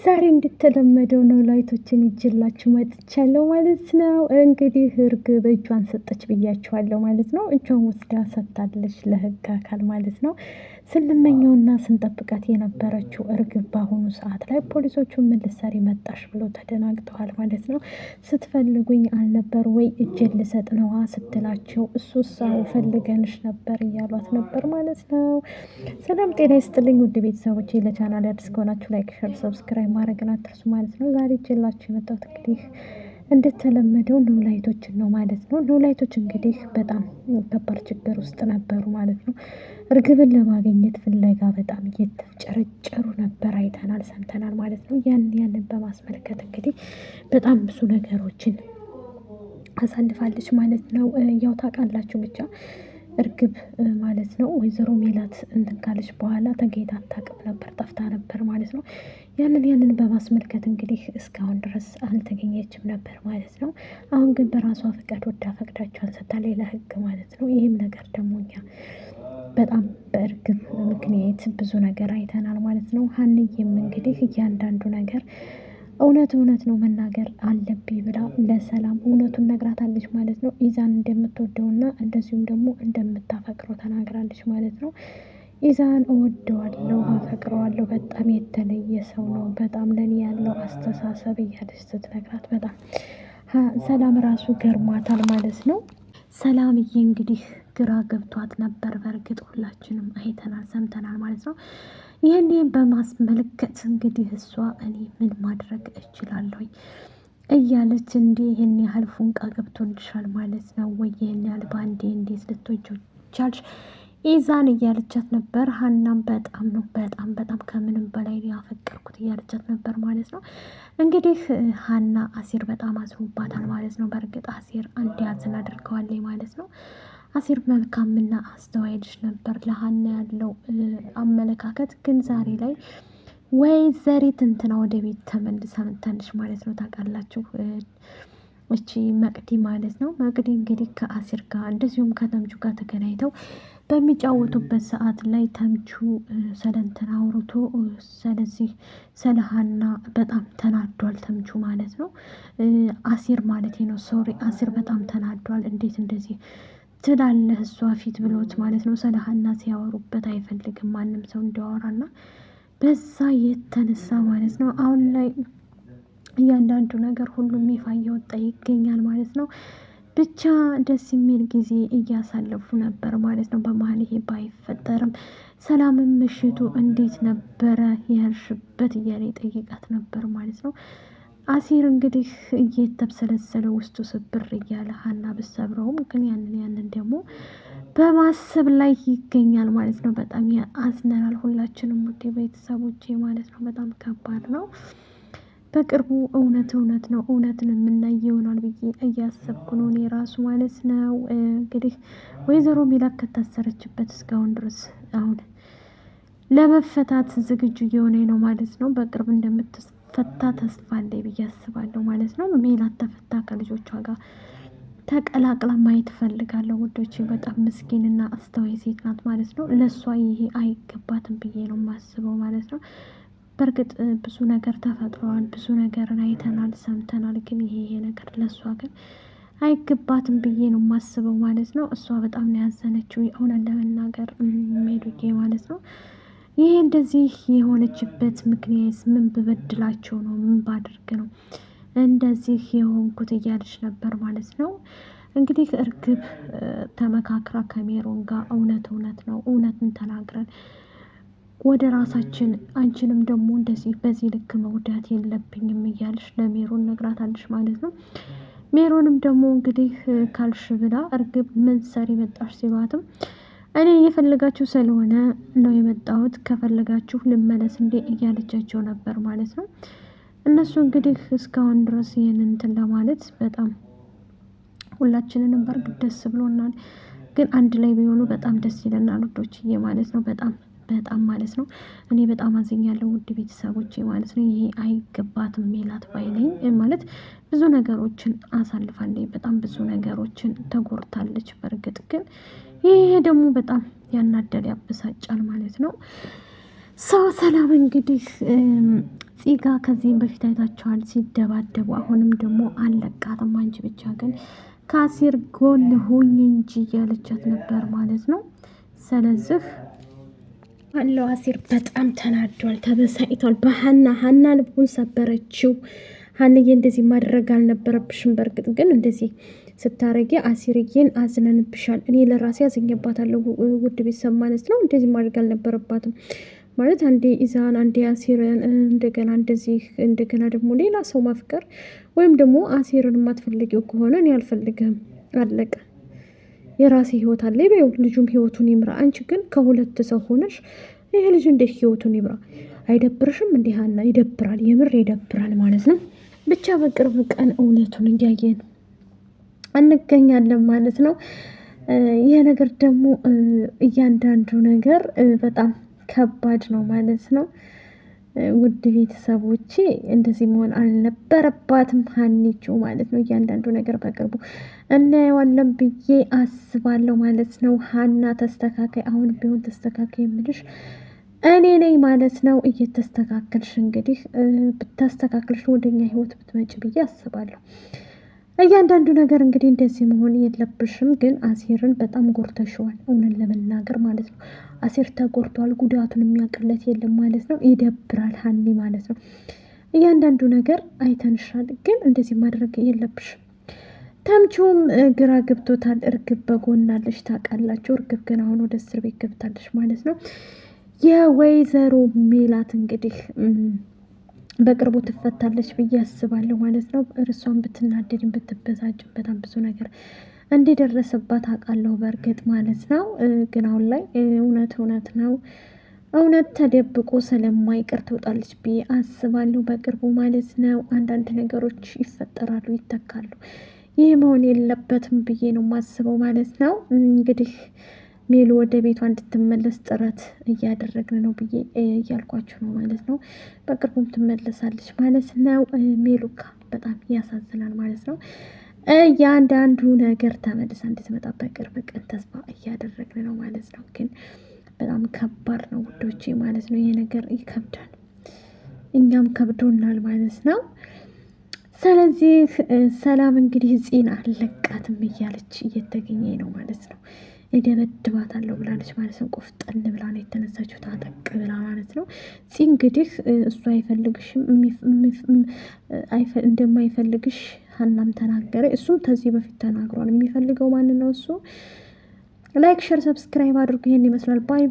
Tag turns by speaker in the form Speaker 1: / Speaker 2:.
Speaker 1: ዛሬ እንደተለመደው ነው ላይቶችን ይዤላችሁ መጥቻለሁ ማለት ነው። እንግዲህ እርግብ እጇን ሰጠች ብያችኋለሁ ማለት ነው። እጇን ወስዳ ሰጥታለች ለህግ አካል ማለት ነው። ስንመኘውና ስንጠብቃት የነበረችው እርግብ በአሁኑ ሰዓት ላይ ፖሊሶቹ ምን ልትሰሪ መጣሽ ብሎ ተደናግጠዋል ማለት ነው። ስትፈልጉኝ አልነበር ወይ እጄን ልሰጥ ነዋ ስትላቸው እሱሳው ፈልገንሽ ነበር እያሏት ነበር ማለት ነው። ሰላም ጤና ይስጥልኝ ውድ ቤተሰቦቼ፣ ለቻናል አዲስ ከሆናችሁ ላይክ፣ ሸር፣ ሰብስክራይብ ማድረግን አትርሱ ማለት ነው። ዛሬ ይዤላችሁ የመጣሁት እንግዲህ እንደተለመደው ኖላይቶችን ነው ማለት ነው። ኖላይቶች እንግዲህ በጣም ከባድ ችግር ውስጥ ነበሩ ማለት ነው። እርግብን ለማግኘት ፍለጋ በጣም እየተፍጨረጨሩ ነበር፣ አይተናል፣ ሰምተናል ማለት ነው። ያንን በማስመልከት እንግዲህ በጣም ብዙ ነገሮችን አሳልፋለች ማለት ነው። ያው ታውቃላችሁ ብቻ እርግብ ማለት ነው ወይዘሮ ሜላት እንትን ካለች በኋላ ተገኝታ አታውቅም ነበር፣ ጠፍታ ነበር ማለት ነው። ያንን በማስመልከት እንግዲህ እስካሁን ድረስ አልተገኘችም ነበር ማለት ነው። አሁን ግን በራሷ ፈቃድ ወዳ ፈቅዳቸውን ሰጥታለች ለህግ ማለት ነው። ይህም ነገር ደግሞ እኛ በጣም በእርግብ ምክንያት ብዙ ነገር አይተናል ማለት ነው። ሀንዬም እንግዲህ እያንዳንዱ ነገር እውነት ነው መናገር አለብኝ ብላ ለሰላም እውነቱን ነግራታለች ማለት ነው። ኢዛን እንደምትወደውና እንደዚሁም ደግሞ እንደምታፈቅረው ተናግራለች ማለት ነው። ኢዛን እወደዋለሁ፣ አፈቅረዋለሁ፣ በጣም የተለየ ሰው ነው፣ በጣም ለኔ ያለው አስተሳሰብ እያለች ስትነግራት በጣም ሰላም ራሱ ገርሟታል ማለት ነው። ሰላምዬ እንግዲህ ግራ ገብቷት ነበር። በእርግጥ ሁላችንም አይተናል፣ ሰምተናል ማለት ነው። ይህንን በማስመልከት እንግዲህ እሷ እኔ ምን ማድረግ እችላለሁ እያለች እንዲህ ይህን ያህል ፉንቃ ገብቶልሻል ማለት ነው ወይ? ይህን ያህል ባንዴ እንዴት ልትወጂው ቻልሽ? ኢዛን እያለቻት ነበር። ሀናም በጣም ነው በጣም ከምንም በላይ ያፈቀርኩት እያለቻት ነበር ማለት ነው። እንግዲህ ሀና አሲር በጣም አዝኖባታል ማለት ነው። በእርግጥ አሲር እንዲያዝን አድርገዋለች ማለት ነው። አሲር መልካምና አስተዋይ ልጅ ነበር። ለሀና ያለው አመለካከት ግን ዛሬ ላይ ወይዘሪት እንትና ወደ ቤት ተመልሳ መታለች ማለት ነው። ታውቃላችሁ እቺ መቅዲ ማለት ነው። መቅዲ እንግዲህ ከአሲር ጋር እንደዚሁም ከተምቹ ጋር ተገናኝተው በሚጫወቱበት ሰዓት ላይ ተምቹ ስለንትና አውርቶ ስለዚህ ስለሀና በጣም ተናዷል ተምቹ ማለት ነው። አሲር ማለት ነው ሶሪ አሲር በጣም ተናዷል። እንዴት እንደዚህ ትላለህ እሷ ፊት ብሎት ማለት ነው። ስለሀና ሲያወሩበት አይፈልግም ማንም ሰው እንዲያወራና በዛ የተነሳ ማለት ነው አሁን ላይ እያንዳንዱ ነገር ሁሉም ይፋ እየወጣ ይገኛል ማለት ነው። ብቻ ደስ የሚል ጊዜ እያሳለፉ ነበር ማለት ነው። በመሀል ይሄ ባይፈጠርም ሰላምም ምሽቱ እንዴት ነበረ ያልሽበት እያለ ጠይቃት ነበር ማለት ነው። አሲር እንግዲህ እየተብሰለሰለ ውስጡ ስብር እያለ ሀና ብሰብረውም ግን ያንን ደግሞ በማሰብ ላይ ይገኛል ማለት ነው። በጣም አዝነናል ሁላችንም ውድ ቤተሰቦቼ ማለት ነው። በጣም ከባድ ነው። በቅርቡ እውነት ነው እውነትን የምናይ ይሆናል ብዬ እያሰብኩ ነው እኔ ራሱ ማለት ነው። እንግዲህ ወይዘሮ ሜላት ከታሰረችበት እስካሁን ድረስ አሁን ለመፈታት ዝግጁ እየሆነ ነው ማለት ነው። በቅርብ እንደምትፈታ ተስፋ አለኝ ብዬ አስባለሁ ማለት ነው። ሜላት ተፈታ ከልጆቿ ጋር ተቀላቅላ ማየት እፈልጋለሁ ውዶቼ። በጣም ምስኪንና አስተዋይ ሴት ናት ማለት ነው። ለእሷ ይሄ አይገባትም ብዬ ነው የማስበው ማለት ነው። በእርግጥ ብዙ ነገር ተፈጥሯል፣ ብዙ ነገርን አይተናል፣ ሰምተናል። ግን ይሄ ነገር ለእሷ ግን አይገባትም ብዬ ነው የማስበው ማለት ነው። እሷ በጣም ነው ያዘነችው እውነት ለመናገር ሜዱዬ ማለት ነው። ይሄ እንደዚህ የሆነችበት ምክንያት ምን ብበድላቸው ነው? ምን ባድርግ ነው እንደዚህ የሆንኩት እያለች ነበር ማለት ነው። እንግዲህ እርግብ ተመካክራ ከሜሮን ጋር እውነት ነው እውነትን ተናግረን ወደ ራሳችን አንቺንም ደግሞ እንደዚህ በዚህ ልክ መውዳት የለብኝም እያለች ለሜሮን ነግራታለች ማለት ነው። ሜሮንም ደግሞ እንግዲህ ካልሽ ብላ እርግብ ምን ሰሪ መጣሽ ሲሏትም እኔ እየፈለጋችሁ ስለሆነ ነው የመጣሁት ከፈለጋችሁ ልመለስ እንዴ እያለቻቸው ነበር ማለት ነው። እነሱ እንግዲህ እስካሁን ድረስ ይህንን እንትን ለማለት በጣም ሁላችንንም በእርግጥ ደስ ብሎናል። ግን አንድ ላይ ቢሆኑ በጣም ደስ ይለናል ውዶችዬ ማለት ነው። በጣም ማለት ነው። እኔ በጣም አዝኛለሁ ውድ ቤተሰቦቼ ማለት ነው። ይሄ አይገባትም ሜላት ባይነኝ ማለት ብዙ ነገሮችን አሳልፋለች። በጣም ብዙ ነገሮችን ተጎርታለች። በእርግጥ ግን ይሄ ደግሞ በጣም ያናደል ያበሳጫል ማለት ነው። ሰላም እንግዲህ ፂጋ ከዚህም በፊት አይታችኋል ሲደባደቡ፣ አሁንም ደግሞ አለቃትም። አንቺ ብቻ ግን ከአሲር ጎን ሁኝ እንጂ እያለቻት ነበር ማለት ነው። ስለዚህ አለው አሲር በጣም ተናዷል፣ ተበሳጭቷል ሀና ልቡን ሰበረችው። ሀንዬ እንደዚህ ማድረግ አልነበረብሽም። በእርግጥ ግን እንደዚህ ስታረጊ አሲርዬን አዝነንብሻል። እኔ ለራሴ አዝኜባታለሁ። ውድ ቤተሰብ ማለት ነው። እንደዚህ ማድረግ አልነበረባትም ማለት አንዴ ኢዛን አንዴ አሲርን እንደገና ደግሞ ሌላ ሰው ማፍቀር ወይም ደግሞ አሲርን የማትፈልጊው ከሆነ እኔ አልፈልግም፣ አለቀ። የራሴ ህይወት አለ ይበው፣ ልጁም ህይወቱን ይምራ። አንቺ ግን ከሁለት ሰው ሆነሽ ይሄ ልጅ እንዴት ህይወቱን ይምራ? አይደብርሽም? እንዲህ ሀና ይደብራል፣ የምር ይደብራል ማለት ነው። ብቻ በቅርብ ቀን እውነቱን እያየን እንገኛለን ማለት ነው። ይሄ ነገር ደግሞ እያንዳንዱ ነገር በጣም ከባድ ነው ማለት ነው። ውድ ቤተሰቦቼ እንደዚህ መሆን አልነበረባትም ሀኒቹ ማለት ነው። እያንዳንዱ ነገር በቅርቡ እናየዋለን ብዬ አስባለሁ ማለት ነው። ሀና ተስተካካይ፣ አሁን ቢሆን ተስተካካይ የምልሽ እኔ ነኝ ማለት ነው። እየተስተካከልሽ እንግዲህ ብታስተካከልሽ ወደኛ ህይወት ብትመጭ ብዬ አስባለሁ። እያንዳንዱ ነገር እንግዲህ እንደዚህ መሆን የለብሽም። ግን አሲርን በጣም ጎርተሸዋል፣ እውነት ለመናገር ማለት ነው። አሲር ተጎርቷል፣ ጉዳቱን የሚያውቅለት የለም ማለት ነው። ይደብራል ሀኒ ማለት ነው። እያንዳንዱ ነገር አይተንሻል፣ ግን እንደዚህ ማድረግ የለብሽም። ተምቹም ግራ ገብቶታል። እርግብ በጎናለች ታውቃላችሁ። እርግብ ግን አሁን ወደ እስር ቤት ገብታለች ማለት ነው። የወይዘሮ ሜላት እንግዲህ በቅርቡ ትፈታለች ብዬ አስባለሁ ማለት ነው። እርሷን ብትናደድም ብትበሳጭም በጣም ብዙ ነገር እንደደረሰባት አውቃለሁ በእርግጥ ማለት ነው። ግን አሁን ላይ እውነት ነው፣ እውነት ተደብቆ ስለማይቀር ትወጣለች ብዬ አስባለሁ በቅርቡ ማለት ነው። አንዳንድ ነገሮች ይፈጠራሉ፣ ይተካሉ። ይህ መሆን የለበትም ብዬ ነው የማስበው ማለት ነው። እንግዲህ ሜሉ ወደ ቤቷ እንድትመለስ ጥረት እያደረግን ነው ብዬ እያልኳችሁ ነው ማለት ነው። በቅርቡም ትመለሳለች ማለት ነው። ሜሉካ በጣም ያሳዝናል ማለት ነው። እያንዳንዱ ነገር ተመልሳ እንድትመጣ በቅርብ ቀን ተስፋ እያደረግን ነው ማለት ነው። ግን በጣም ከባድ ነው ውዶቼ ማለት ነው። ይሄ ነገር ይከብዳል፣ እኛም ከብዶናል ማለት ነው። ስለዚህ ሰላም እንግዲህ ፂን አለቃትም እያለች እየተገኘ ነው ማለት ነው። እደበድባታለሁ ብላለች ማለት ነው። ቆፍጠን ብላ ነው የተነሳችው፣ ታጠቅ ብላ ማለት ነው። እንግዲህ እሱ አይፈልግሽም፣ እንደማይፈልግሽ ሀናም ተናገረ። እሱም ከዚህ በፊት ተናግሯል። የሚፈልገው ማንን ነው? እሱ ላይክ፣ ሸር፣ ሰብስክራይብ አድርጉ። ይሄን ይመስላል። ባይ